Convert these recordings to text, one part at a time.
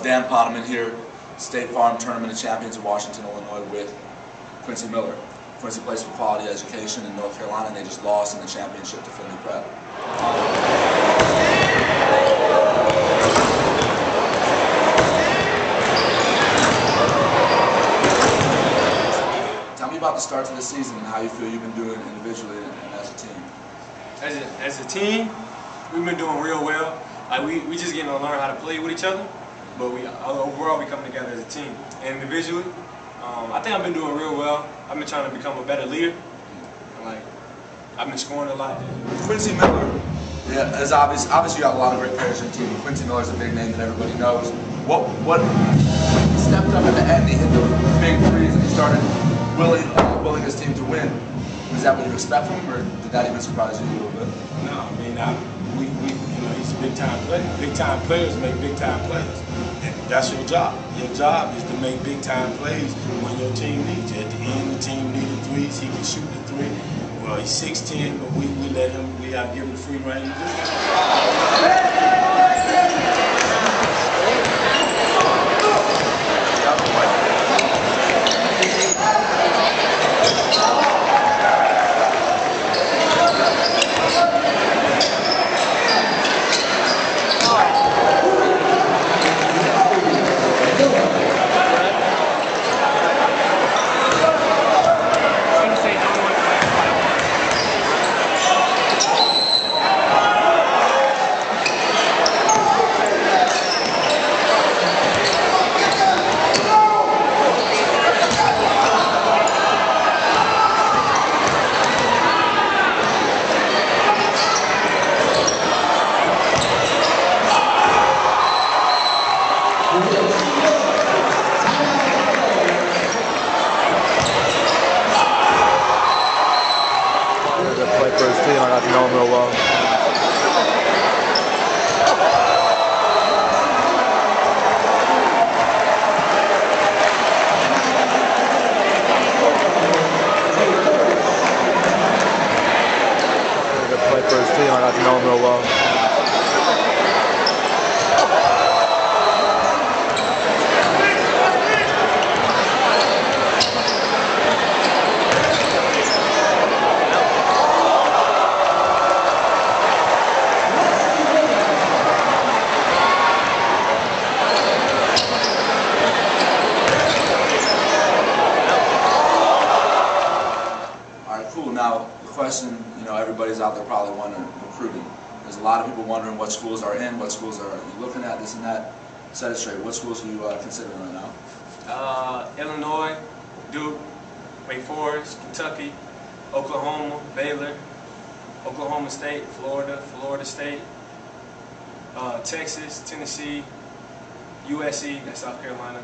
it's Dan Poneman here, State Farm Tournament of Champions in Washington, Illinois with Quincy Miller. Quincy plays for Quality Education in North Carolina, and they just lost in the championship to Findlay Prep. Tell me about the start to the season and how you feel you've been doing individually and as a team. As a team, we've been doing real well. Like we just getting to learn how to play with each other, but overall we come together as a team. And individually, I think I've been doing real well. I've been trying to become a better leader. Like I've been scoring a lot. Quincy Miller, yeah, is obviously you got a lot of great players on your team. Quincy Miller's a big name that everybody knows. What he stepped up at the end, he hit the big threes, and he started willing his team to win. Is that what you expect from him, or did that even surprise you a little bit? No, I mean, he's a big-time player. Big-time players make big-time plays. And that's your job. Your job is to make big-time plays when your team needs you. At the end, the team needed threes. He can shoot the three. Well, he's 6'10", but we let him. We have given him free reign to do it. Play for his team. I got to know him real well. Play for his team. I got to know him real well. Now, the question, everybody's out there probably wondering, recruiting. There's a lot of people wondering what schools are in, what schools are you looking at, this and that. Set it straight. What schools are you considering right now? Illinois, Duke, Wake Forest, Kentucky, Oklahoma, Baylor, Oklahoma State, Florida State, Texas, Tennessee, USC, that's South Carolina,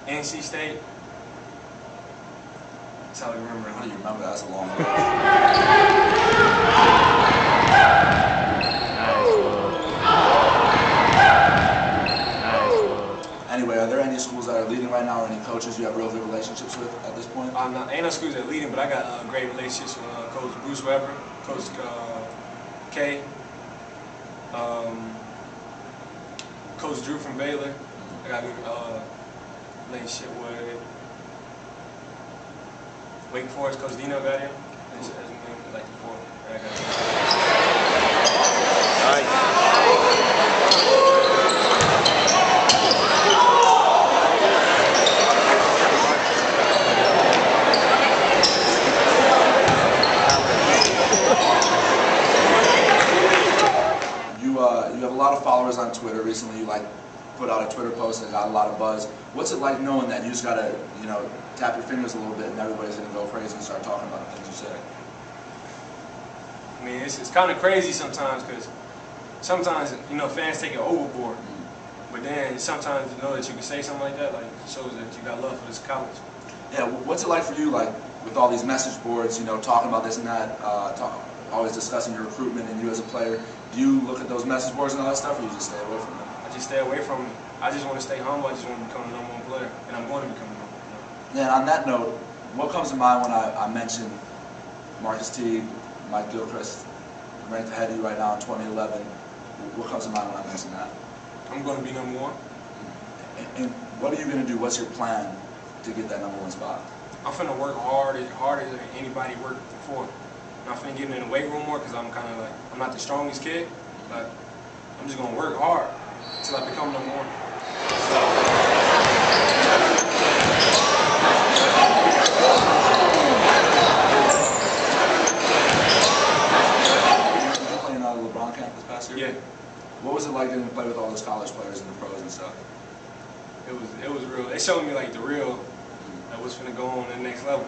NC State. That's how I remember. How do you remember that? That's a long way. Anyway, are there any schools that are leading right now, or any coaches you have real good relationships with at this point? Ain't no schools that are leading, but I got great relationships with Coach Bruce Weber, Coach K, Coach Drew from Baylor. I got a good relationship with Wake Forest, Coach Dino got him. As like before. You have a lot of followers on Twitter. Recently, you put out a Twitter post that got a lot of buzz. What's it like knowing that you just gotta, tap your fingers a little bit and everybody's gonna go crazy and start talking about the things you say? I mean, it's kind of crazy sometimes because sometimes fans take it overboard. But then sometimes to know that you can say something like that, shows that you got love for this college. Yeah. What's it like for you, with all these message boards, talking about this and that, always discussing your recruitment and you as a player? Do you look at those message boards and all that stuff, or you just stay away from them? I just stay away from them. I just want to stay humble. I just want to become a number one player, and I'm going to become a number one player. Yeah, and on that note, what comes to mind when I mention Marcus Teague, Mike Gilchrist, ranked ahead of you right now in 2011? What comes to mind when I mention that? I'm going to be number one. And what are you going to do? What's your plan to get that number one spot? I'm finna work harder than anybody worked before. And I'm finna get in the weight room more because I'm kind of like, I'm not the strongest kid, but I'm just going to work hard until I become number one. You playing out of LeBron camp this past year? Yeah. What was it like getting to play with all those college players and the pros and stuff? It was real. It showed me like the real, like what's finna go on the next level.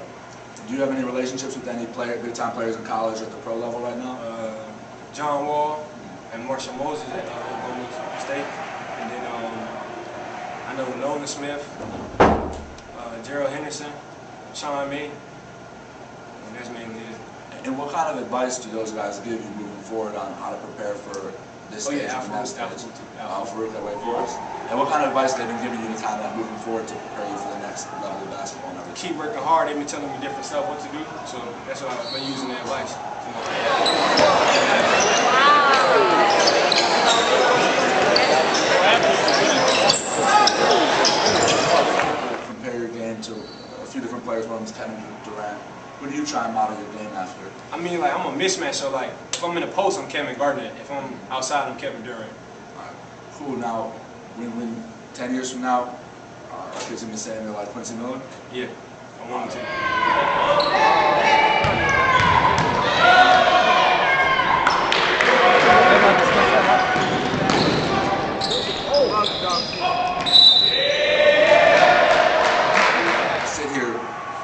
Do you have any relationships with any big time players in college or at the pro level right now? John Wall and Marshall Moses at Oklahoma State, and then I know Nolan Smith, Gerald Henderson, Sean May, and that's mainly it. And what kind of advice do those guys give you moving forward on how to prepare for this stage and that stage? Farouk at Wake Forest. And what kind of advice they've been giving you to kind of moving forward to prepare you for the next level of basketball and everything? Keep working hard. They've been telling me different stuff what to do, so that's what I've been using their advice. Compare your game to a few different players, one of them's Kevin Durant. What do you try and model your game after? I mean, like, I'm a mismatch, so like, if I'm in the post, I'm Kevin Garnett. If I'm outside, I'm Kevin Durant. Cool. Now, when 10 years from now, kids gonna be saying they're like Quincy Miller? Yeah, I want him to. Sit here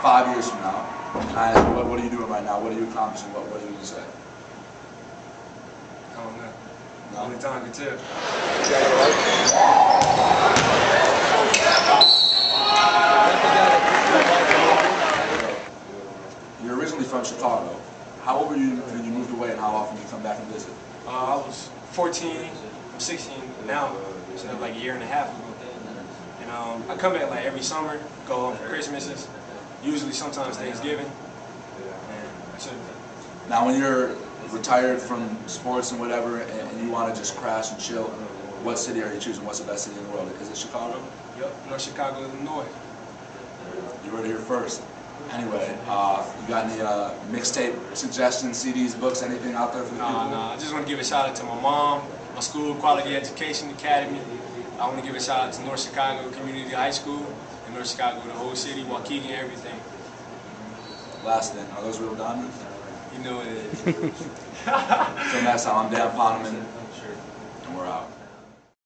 5 years from now, and I ask you, what are you doing right now? What are you accomplishing? What are you going to say? I don't know. No? Only time can tell. You're originally from Chicago. How old were you when you moved away, and how often do you come back and visit? I was 14, I'm 16 now, so that was like a year and a half ago. And I come back like every summer, go home for Christmases, usually sometimes Thanksgiving, and that's it. Now, when you're retired from sports and whatever, and you want to just crash and chill, what city are you choosing? What's the best city in the world? Is it Chicago? Yep, North Chicago, Illinois. You heard it here first. Anyway, you got any mixtape suggestions, CDs, books, anything out there for the people? Nah, I just want to give a shout out to my mom, my school, Quality Education Academy. I want to give a shout out to North Chicago Community High School, and North Chicago, the whole city, Waukegan, everything. Last thing, are those real diamonds? You know it is. Until next time, I'm Dan Poneman, and we're out.